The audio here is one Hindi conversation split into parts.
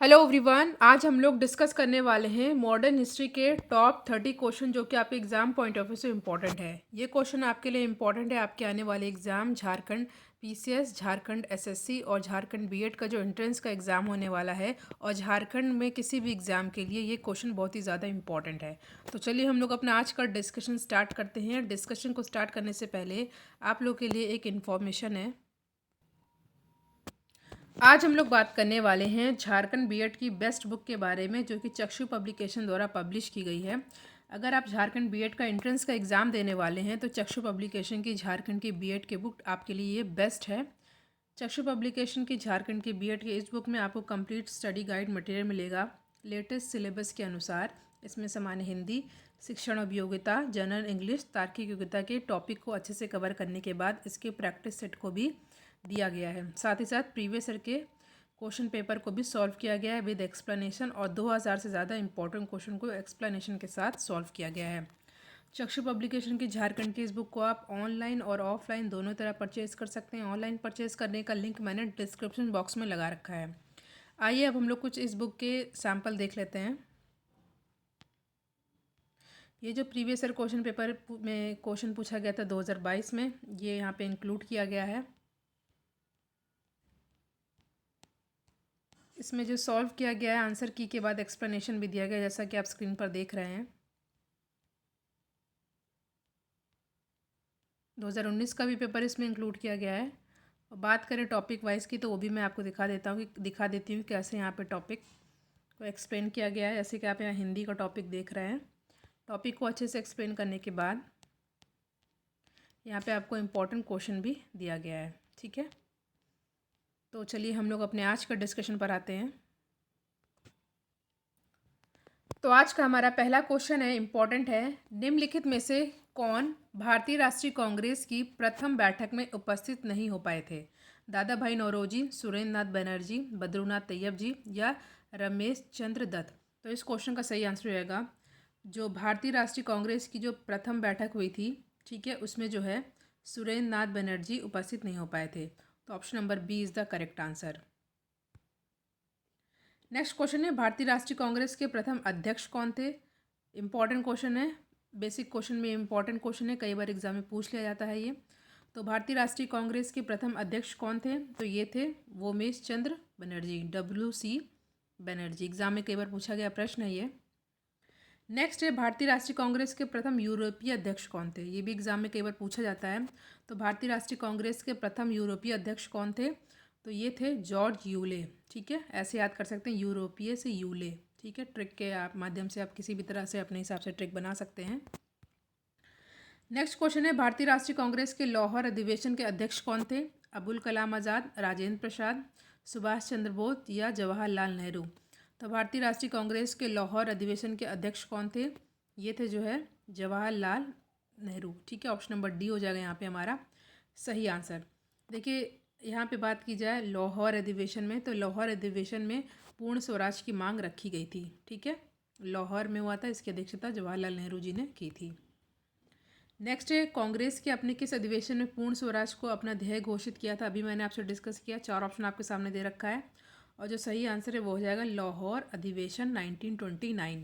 हेलो एवरीवन, आज हम लोग डिस्कस करने वाले हैं मॉडर्न हिस्ट्री के टॉप 30 क्वेश्चन जो कि आपके एग्जाम पॉइंट ऑफ व्यू से इम्पोर्टेंट है। ये क्वेश्चन आपके लिए इम्पोर्टेंट है आपके आने वाले exam Jharkhand PCS, Jharkhand SSC और झारखंड बीएड का जो एंट्रेंस का एग्ज़ाम होने वाला है और झारखंड में किसी भी एग्ज़ाम के लिए ये क्वेश्चन बहुत ही ज़्यादा इंपॉर्टेंट है। तो चलिए हम लोग अपना आज का डिस्कशन स्टार्ट करते हैं। डिस्कशन को स्टार्ट करने से पहले आप लोग के लिए एक इन्फॉर्मेशन है। आज हम लोग बात करने वाले हैं झारखंड बीएड की बेस्ट बुक के बारे में जो कि चक्षु पब्लिकेशन द्वारा पब्लिश की गई है। अगर आप झारखंड बीएड का एंट्रेंस का एग्ज़ाम देने वाले हैं तो चक्षु पब्लिकेशन की झारखंड की बीएड की बुक आपके लिए ये बेस्ट है। चक्षु पब्लिकेशन की झारखंड की बीएड की इस बुक में आपको कंप्लीट स्टडी गाइड मटेरियल मिलेगा लेटेस्ट सिलेबस के अनुसार। इसमें सामान्य हिंदी, शिक्षण उपयोगिता, जनरल इंग्लिश, तार्किक योग्यता के टॉपिक को अच्छे से कवर करने के बाद इसके प्रैक्टिस सेट को भी दिया गया है। साथ ही साथ प्रीवियस ईयर के क्वेश्चन पेपर को भी सॉल्व किया गया है विद एक्सप्लेनेशन और 2000 से ज़्यादा इंपॉर्टेंट क्वेश्चन को एक्सप्लेनेशन के साथ सॉल्व किया गया है। चक्षु पब्लिकेशन की झारखंड की इस बुक को आप ऑनलाइन और ऑफलाइन दोनों तरह परचेज कर सकते हैं। ऑनलाइन परचेज करने का लिंक मैंने डिस्क्रिप्शन बॉक्स में लगा रखा है। आइए अब हम लोग कुछ इस बुक के सैम्पल देख लेते हैं। ये जो प्रीवियस ईयर क्वेश्चन पेपर में क्वेश्चन पूछा गया था 2022 में, ये यहाँ पे इंक्लूड किया गया है। इसमें जो सॉल्व किया गया है आंसर की के बाद एक्सप्लेनेशन भी दिया गया है जैसा कि आप स्क्रीन पर देख रहे हैं। 2019 का भी पेपर इसमें इंक्लूड किया गया है। और बात करें टॉपिक वाइज की तो वो भी मैं आपको दिखा देती हूँ कैसे यहाँ पे टॉपिक को एक्सप्लेन किया गया है। जैसे कि आप यहाँ हिंदी का टॉपिक देख रहे हैं। टॉपिक को अच्छे से एक्सप्लेन करने के बाद यहाँ पे आपको इम्पोर्टेंट क्वेश्चन भी दिया गया है। ठीक है, तो चलिए हम लोग अपने आज का डिस्कशन पर आते हैं। तो आज का हमारा पहला क्वेश्चन है, इम्पॉर्टेंट है। निम्नलिखित में से कौन भारतीय राष्ट्रीय कांग्रेस की प्रथम बैठक में उपस्थित नहीं हो पाए थे? दादा भाई नौरोजी, सुरेंद्र नाथ बनर्जी, बद्रूनाथ तैयब जी या रमेश चंद्र दत्त? तो इस क्वेश्चन का सही आंसर रहेगा जो भारतीय राष्ट्रीय कांग्रेस की जो प्रथम बैठक हुई थी, ठीक है, उसमें जो है सुरेंद्र नाथ बनर्जी उपस्थित नहीं हो पाए थे। तो option number B is the correct answer. Next question है, भारतीय राष्ट्रीय कांग्रेस के प्रथम अध्यक्ष कौन थे? इंपॉर्टेंट क्वेश्चन है, बेसिक क्वेश्चन में इंपॉर्टेंट क्वेश्चन है, कई बार एग्जाम में पूछ लिया जाता है ये। तो भारतीय राष्ट्रीय कांग्रेस के प्रथम अध्यक्ष कौन थे? तो ये थे वोमेश चंद्र बनर्जी, WC बनर्जी। एग्जाम में कई बार पूछा गया प्रश्न है ये। नेक्स्ट है, भारतीय राष्ट्रीय कांग्रेस के प्रथम यूरोपीय अध्यक्ष कौन थे? ये भी एग्जाम में कई बार पूछा जाता है। तो भारतीय राष्ट्रीय कांग्रेस के प्रथम यूरोपीय अध्यक्ष कौन थे? तो ये थे जॉर्ज यूले। ठीक है, ऐसे याद कर सकते हैं, यूरोपीय से यूले। ठीक है, ट्रिक के आप माध्यम से आप किसी भी तरह से अपने हिसाब से ट्रिक बना सकते हैं। नेक्स्ट क्वेश्चन है, भारतीय राष्ट्रीय कांग्रेस के लाहौर अधिवेशन के अध्यक्ष कौन थे? अबुल कलाम आज़ाद, राजेंद्र प्रसाद, सुभाष चंद्र बोस या जवाहरलाल नेहरू? तो भारतीय राष्ट्रीय कांग्रेस के लाहौर अधिवेशन के अध्यक्ष कौन थे? ये थे जो है जवाहरलाल नेहरू। ठीक है, ऑप्शन नंबर डी हो जाएगा यहाँ पे हमारा सही आंसर। देखिए, यहाँ पे बात की जाए लाहौर अधिवेशन में, तो लाहौर अधिवेशन में पूर्ण स्वराज की मांग रखी गई थी। ठीक है, लाहौर में हुआ था, इसकी अध्यक्षता जवाहरलाल नेहरू जी ने की थी। नेक्स्ट है, कांग्रेस के अपने किस अधिवेशन में पूर्ण स्वराज को अपना ध्येय घोषित किया था? अभी मैंने आपसे डिस्कस किया, 4 ऑप्शन आपके सामने दे रखा है और जो सही आंसर है वो हो जाएगा लाहौर अधिवेशन 1929।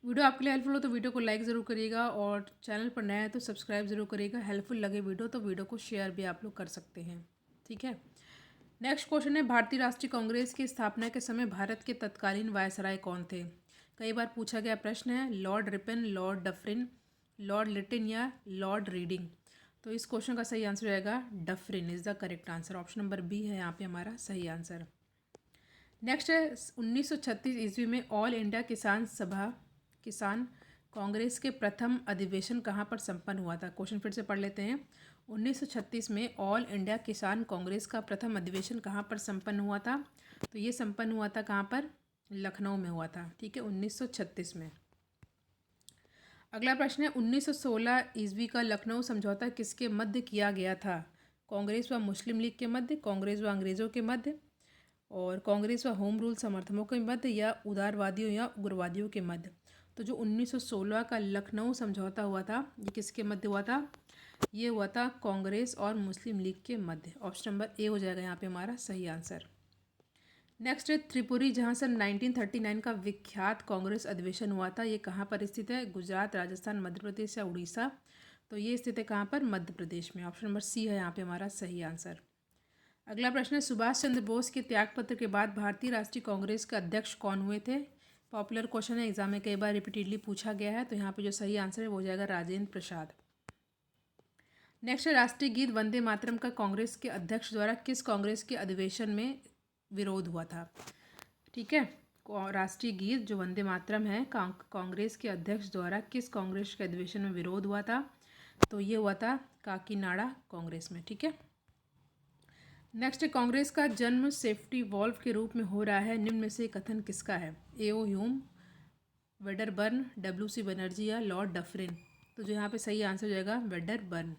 वीडियो आपके लिए हेल्पफुल हो तो वीडियो को लाइक ज़रूर करिएगा और चैनल पर नया है तो सब्सक्राइब ज़रूर करिएगा। हेल्पफुल लगे वीडियो तो वीडियो को शेयर भी आप लोग कर सकते हैं। ठीक है, नेक्स्ट क्वेश्चन है, भारतीय राष्ट्रीय कांग्रेस की स्थापना के समय भारत के तत्कालीन वायसराय कौन थे? कई बार पूछा गया प्रश्न है, Lord Ripon, Lord Dufferin, Lord Lytton या लॉर्ड रीडिंग? तो इस क्वेश्चन का सही आंसर रहेगा Dufferin is the correct answer. Option number B है यहाँ पे हमारा सही आंसर। नेक्स्ट है, 1936 ईस्वी में ऑल इंडिया किसान कांग्रेस के प्रथम अधिवेशन कहाँ पर संपन्न हुआ था? क्वेश्चन फिर से पढ़ लेते हैं। 1936 में ऑल इंडिया किसान कांग्रेस का प्रथम अधिवेशन कहाँ पर संपन्न हुआ था? तो ये संपन्न हुआ था कहाँ पर? लखनऊ में हुआ था। ठीक है, 1936 में। अगला प्रश्न है, 1916 ईस्वी का लखनऊ समझौता किसके मध्य किया गया था? कांग्रेस व मुस्लिम लीग के मध्य, कांग्रेस व अंग्रेज़ों के मध्य, और कांग्रेस व होम रूल समर्थकों के मध्य, या उदारवादियों या उग्रवादियों के मध्य? तो जो 1916 का लखनऊ समझौता हुआ था ये किसके मध्य हुआ था? ये हुआ था कांग्रेस और मुस्लिम लीग के मध्य। ऑप्शन नंबर ए हो जाएगा यहाँ पे हमारा सही आंसर। नेक्स्ट है त्रिपुरी, जहाँ सन 1939 का विख्यात कांग्रेस अधिवेशन हुआ था, ये कहाँ पर स्थित है? गुजरात, राजस्थान, मध्य प्रदेश या उड़ीसा? तो ये स्थित है कहाँ पर? मध्य प्रदेश में। ऑप्शन नंबर सी है यहाँ पे हमारा सही आंसर। अगला प्रश्न है, सुभाष चंद्र बोस के त्यागपत्र के बाद भारतीय राष्ट्रीय कांग्रेस के अध्यक्ष कौन हुए थे? पॉपुलर क्वेश्चन है, एग्जाम में कई बार रिपीटेडली पूछा गया है, तो यहाँ पे जो सही आंसर है वो हो जाएगा राजेंद्र प्रसाद। नेक्स्ट है, राष्ट्रीय गीत वंदे मातरम का कांग्रेस के अध्यक्ष द्वारा किस कांग्रेस के अधिवेशन में विरोध हुआ था? ठीक है, राष्ट्रीय गीत जो वंदे मातरम है कांग्रेस के अध्यक्ष द्वारा किस कांग्रेस के अधिवेशन में विरोध हुआ था? तो ये हुआ था काकीनाडा कांग्रेस में। ठीक है, नेक्स्ट, कांग्रेस का जन्म सेफ्टी वॉल्व के रूप में हो रहा है, निम्न में से कथन किसका है? एओ ह्यूम, वेडरबर्न, डब्ल्यू.सी. बनर्जी या लॉर्ड डफरिन? तो जो यहाँ पे सही आंसर हो जाएगा वेडरबर्न।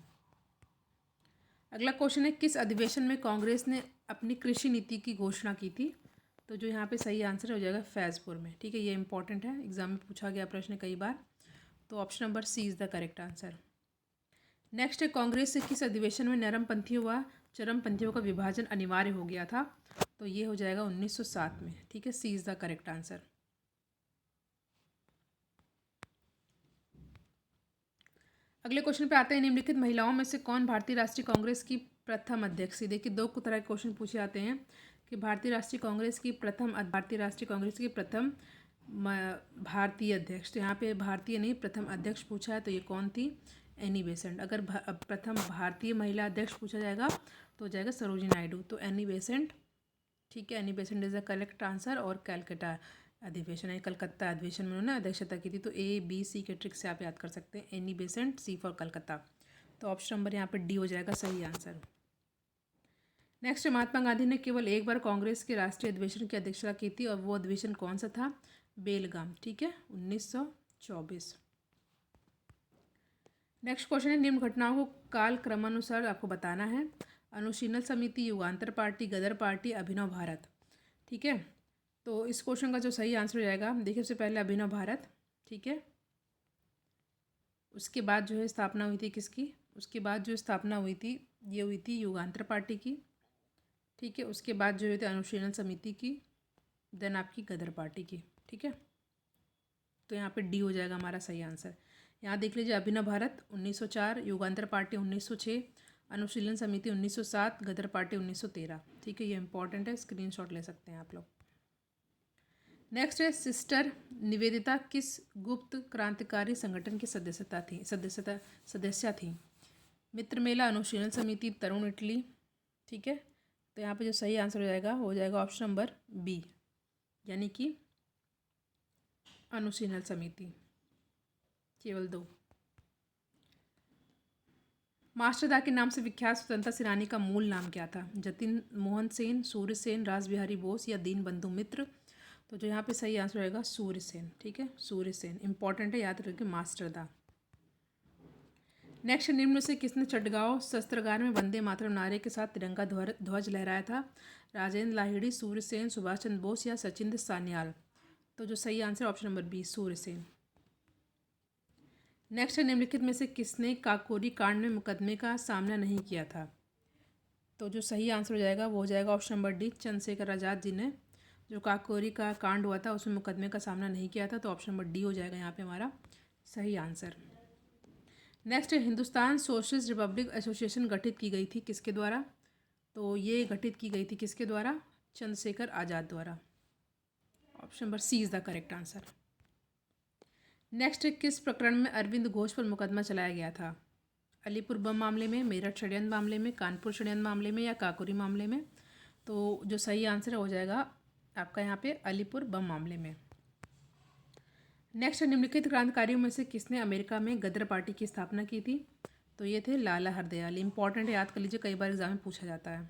अगला क्वेश्चन है, किस अधिवेशन में कांग्रेस ने अपनी कृषि नीति की घोषणा की थी? तो जो यहाँ पे सही आंसर हो जाएगा फैज़पुर में। ठीक है, ये इंपॉर्टेंट है, एग्जाम में पूछा गया प्रश्न कई बार, तो option number C is the correct answer. Next है, कांग्रेस से किस अधिवेशन में नरमपंथियों व चरमपंथियों का विभाजन अनिवार्य हो गया था? तो ये हो जाएगा 1907 में। ठीक है, सी इज़ द करेक्ट आंसर। अगले क्वेश्चन पे आते हैं, निम्नलिखित महिलाओं में से कौन भारतीय राष्ट्रीय कांग्रेस की प्रथम अध्यक्ष थी? देखिए, दो तरह के क्वेश्चन पूछे जाते हैं कि भारतीय राष्ट्रीय कांग्रेस की प्रथम भारतीय अध्यक्ष, तो यहाँ पे भारतीय नहीं प्रथम अध्यक्ष पूछा है, तो ये कौन थी? Annie Besant. अगर प्रथम भारतीय महिला अध्यक्ष पूछा जाएगा तो हो जाएगा सरोजिनी नायडू, तो एनी बेसेंट। ठीक है, Annie Besant is the correct answer. और कैलकाटा अधिवेशन है, कलकत्ता अधिवेशन में उन्होंने अध्यक्षता की थी, तो ए बी सी के ट्रिक से आप याद कर सकते हैं। Annie Besant, C for Calcutta, तो ऑप्शन नंबर यहाँ पे डी हो जाएगा सही आंसर। नेक्स्ट, महात्मा गांधी ने केवल एक बार कांग्रेस के राष्ट्रीय अधिवेशन की अध्यक्षता की थी, और वो अधिवेशन कौन सा था? बेलगाम। ठीक है, 1924। नेक्स्ट क्वेश्चन है, निम्न घटनाओं को काल क्रमानुसार आपको बताना है। अनुशीलन समिति, युगांतर पार्टी, गदर पार्टी, अभिनव भारत। ठीक है, तो इस क्वेश्चन का जो सही आंसर हो जाएगा, देखिए सबसे पहले अभिनव भारत। ठीक है, उसके बाद जो है स्थापना हुई थी किसकी? उसके बाद जो स्थापना हुई थी ये हुई थी युगांतर पार्टी की। ठीक है, उसके बाद जो हुई थी अनुशीलन समिति की, देन आपकी गदर पार्टी की। ठीक है, तो यहाँ पे डी हो जाएगा हमारा सही आंसर। यहाँ देख लीजिए, अभिनव भारत 1904, युगांतर पार्टी 1906, अनुशीलन समिति 1907, गदर पार्टी 1913। ठीक है, ये इंपॉर्टेंट है, स्क्रीनशॉट ले सकते हैं आप लोग। नेक्स्ट है, सिस्टर निवेदिता किस गुप्त क्रांतिकारी संगठन की सदस्य थी? मित्र मेला, अनुशीलन समिति, तरुण इटली। ठीक है, तो यहाँ पे जो सही आंसर हो जाएगा ऑप्शन नंबर बी, यानी कि अनुशीलन समिति। केवल दो। मास्टरदा के नाम से विख्यात स्वतंत्रता सेनानी का मूल नाम क्या था? जतिन मोहन सेन, सूर्य सेन, रासबिहारी बोस या दीनबंधु मित्र? तो जो यहाँ पे सही आंसर होगा सूर्य सेन। ठीक है, सूर्य सेन इंपॉर्टेंट है, याद रखिए मास्टरदा। नेक्स्ट, निम्न में से किसने चटगांव शस्त्रागार में वंदे मातरम नारे के साथ तिरंगा ध्वज लहराया था? राजेंद्र लाहिड़ी, सूर्य सेन, सुभाष चंद्र बोस या सचिंद्र सान्याल? तो जो सही answer option number B, Surya Sen. Next, निम्नलिखित में से किसने काकोरी कांड में मुकदमे का सामना नहीं किया था? तो जो सही आंसर हो जाएगा वो हो जाएगा option number D, Chandrashekhar Azad ji ने जो काकोरी का कांड हुआ था उसमें मुकदमे का सामना नहीं किया था, तो ऑप्शन नंबर डी हो जाएगा यहाँ पे हमारा सही answer. Next, Hindustan socialist Republic association गठित की गई थी किसके द्वारा? तो ये गठित की गई थी किसके द्वारा? चंद्रशेखर आज़ाद द्वारा। Option number C is the correct answer. Next, किस प्रकरण में अरविंद घोष पर मुकदमा चलाया गया था? अलीपुर बम मामले में, मेरठ षड्यंत्र मामले में, कानपुर षड्यंत्र मामले में या काकोरी मामले में? तो जो सही आंसर हो जाएगा आपका यहाँ पे अलीपुर बम मामले में। नेक्स्ट, निम्नलिखित क्रांतिकारियों में से किसने अमेरिका में गदर पार्टी की स्थापना की थी? तो ये थे लाला हरदयाल। इंपॉर्टेंट है, याद कर लीजिए, कई बार एग्जाम में पूछा जाता है।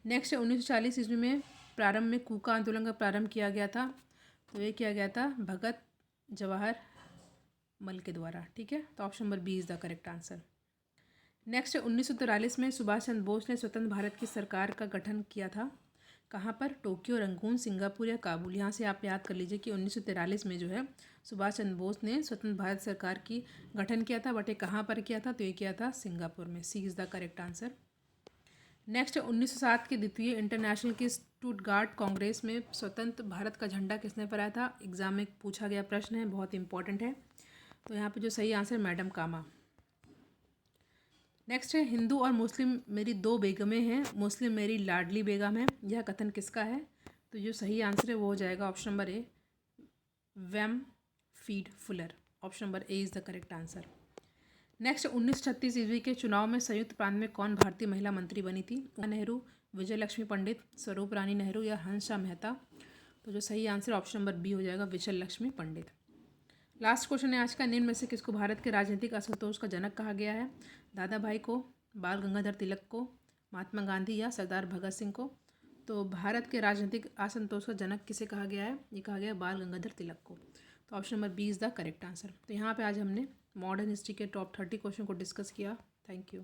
नेक्स्ट, 1940 ईस्वी में प्रारंभ में कूका आंदोलन का प्रारंभ किया गया था, तो ये किया गया था भगत जवाहर मल के द्वारा। ठीक है, तो option number B is the correct answer. Next, 1943 में सुभाष चंद्र बोस ने स्वतंत्र भारत की सरकार का गठन किया था, कहाँ पर? टोक्यो, रंगून, सिंगापुर या काबुल? यहाँ से आप याद कर लीजिए कि 1943 में जो है सुभाष चंद्र बोस ने स्वतंत्र भारत सरकार की गठन किया था, बट ये कहाँ पर किया था? तो ये किया था सिंगापुर में। C is the correct answer. Next 1907 के द्वितीय इंटरनेशनल की स्टुटगार्ट कांग्रेस में स्वतंत्र भारत का झंडा किसने फहराया था? एग्जाम में पूछा गया प्रश्न है, बहुत इंपॉर्टेंट है। तो यहाँ पे जो सही आंसर मैडम कामा। नेक्स्ट है हिंदू और मुस्लिम मेरी दो बेगमें हैं, मुस्लिम मेरी लाडली बेगम है, यह कथन किसका है? तो जो सही आंसर है वो हो जाएगा ऑप्शन नंबर ए, वेम feed Fuller. Option number A is the correct answer. Next 1936 ईस्वी के चुनाव में संयुक्त प्रांत में कौन भारतीय महिला मंत्री बनी थी? नेहरू, विजय लक्ष्मी पंडित, स्वरूप रानी नेहरू या हंसा मेहता? तो जो सही आंसर ऑप्शन नंबर बी हो जाएगा, विजय लक्ष्मी पंडित। लास्ट क्वेश्चन है आज का, निम्न में से किसको भारत के राजनीतिक असंतोष का जनक कहा गया है? दादा भाई को, बाल गंगाधर तिलक को, महात्मा गांधी या सरदार भगत सिंह को? तो भारत के राजनीतिक असंतोष का जनक किसे कहा गया है? ये कहा गया है बाल गंगाधर तिलक को। तो option number B is the correct answer. तो यहाँ पे आज हमने मॉडर्न हिस्ट्री के टॉप 30 क्वेश्चन को डिस्कस किया। Thank you.